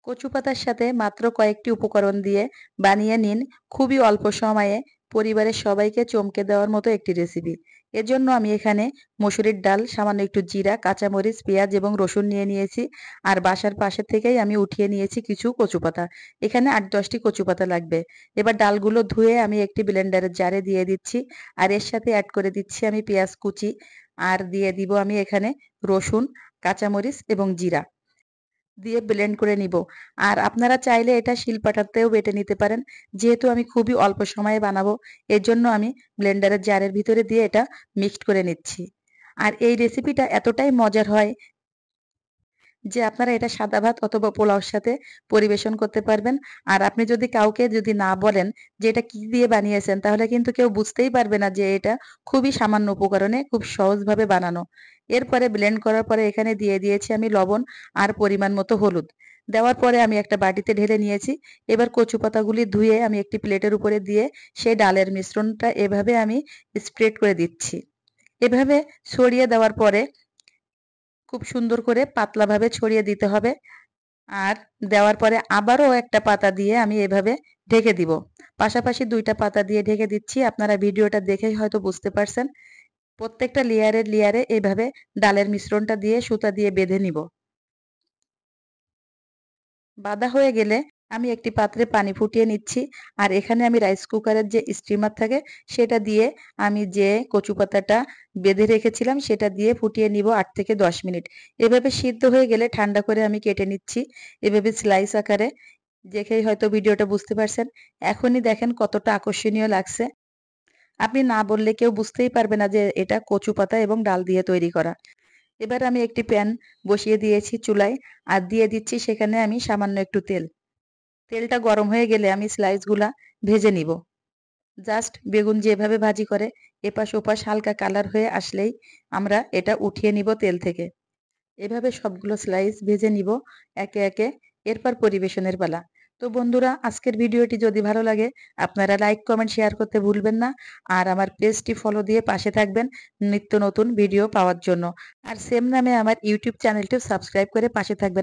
কচু পাতার সাথে মাত্র কয়েকটি উপকরণ দিয়ে বানিয়ে নিন খুবই অল্প সময়ে পরিবারের সবাইকে চমকে দেওয়ার মতো একটি রেসিপি। এর জন্য আমি এখানে মসুরির ডাল, সামান্য একটু জিরা, কাঁচামরিচ, পেঁয়াজ এবং রসুন নিয়ে নিয়েছি। আর বাসার পাশে থেকেই আমি উঠিয়ে নিয়েছি কিছু কচু পাতা। এখানে ৮-১০টি কচু পাতা লাগবে। এবার ডালগুলো ধুয়ে আমি একটি ব্লেন্ডারের জারে দিয়ে দিচ্ছি। আর এর সাথে অ্যাড করে দিচ্ছি আমি পেঁয়াজ কুচি। আর দিয়ে দিব আমি এখানে রসুন, কাঁচামরিচ এবং জিরা দিয়ে ব্লেন্ড করে নিব। আর আপনারা চাইলে এটা শিলপাটাতেও বেটে নিতে পারেন। যেহেতু আমি খুবই অল্প সময়ে বানাবো, এর জন্য আমি ব্লেন্ডারের জারের ভিতরে দিয়ে এটা মিক্সড করে নিচ্ছি। আর এই রেসিপিটা এতটাই মজার হয় যে আপনারা এটা সাদা ভাত অথবা পোলাওর সাথে পরিবেশন করতে পারবেন। আর আপনি যদি কাউকে না বলেন যে এটা কি দিয়ে বানিয়েছেন, তাহলে কিন্তু কেউ বুঝতেই পারবে না যে এটা খুবই সামান্য উপকরণে খুব সহজভাবে বানানো। এরপরে ব্লেন্ড করার পরে এখানে দিয়ে দিয়েছি আমি লবণ আর পরিমাণ মতো হলুদ। দেওয়ার পরে আমি একটা বাটিতে ঢেলে নিয়েছি। এবার কচু পাতাগুলি ধুয়ে আমি একটি প্লেটের উপরে দিয়ে সেই ডালের মিশ্রণটা এভাবে আমি স্প্রেড করে দিচ্ছি। এভাবে ছড়িয়ে দেওয়ার পরে খুব সুন্দর করে পাতলাভাবে ছড়িয়ে দিতে হবে। আর দেওয়ার পরে আবারও একটা পাতা দিয়ে আমি এভাবে ঢেকে দিব। পাশাপাশি ২ টা পাতা দিয়ে ঢেকে দিচ্ছি। আপনারা ভিডিওটা দেখেই হয়তো বুঝতে পারছেন। প্রত্যেকটা লেয়ারে এভাবে ডালের মিশ্রণটা দিয়ে সুতা দিয়ে বেঁধে নিব। বাঁধা হয়ে গেলে আমি একটি পাত্রে পানি ফুটিয়ে নিচ্ছি। আর এখানে আমি রাইস কুকারের যে স্টিমার থাকে সেটা দিয়ে আমি যে কচু পাতাটা বেঁধে রেখেছিলাম সেটা দিয়ে ফুটিয়ে নিব ৮ থেকে ১০ মিনিট। এভাবে সিদ্ধ হয়ে গেলে ঠান্ডা করে আমি কেটে নিচ্ছি। এভাবে স্লাইস আকারে। দেখেই হয়তো ভিডিওটা বুঝতে পারছেন। এখনই দেখেন কতটা আকর্ষণীয় লাগছে। আপনি না বললে কেউ বুঝতেই পারবে না যে এটা কচু পাতা এবং ডাল দিয়ে তৈরি করা। এবার আমি একটি প্যান বসিয়ে দিয়েছি চুলায়। আর দিয়ে দিচ্ছি সেখানে আমি সামান্য একটু তেল। তেলটা গরম হয়ে গেলে আমি স্লাইসগুলা ভেজে নিব। জাস্ট বেগুন যেভাবে ভাজি করে এপাশ ওপাশ হালকা কালার হয়ে আসলেই আমরা এটা উঠিয়ে নিব তেল থেকে। এভাবে সবগুলো স্লাইস ভেজে নিব একে একে। এরপর পরিবেশনের পালা। তো বন্ধুরা, আজকের ভিডিওটি যদি ভালো লাগে আপনারা লাইক, কমেন্ট, শেয়ার করতে ভুলবেন না। আর আমার পেজটি ফলো দিয়ে পাশে থাকবেন নিত্য নতুন ভিডিও পাওয়ার জন্য। আর সেম নামে আমার ইউটিউব চ্যানেলটিও সাবস্ক্রাইব করে পাশে থাকবেন।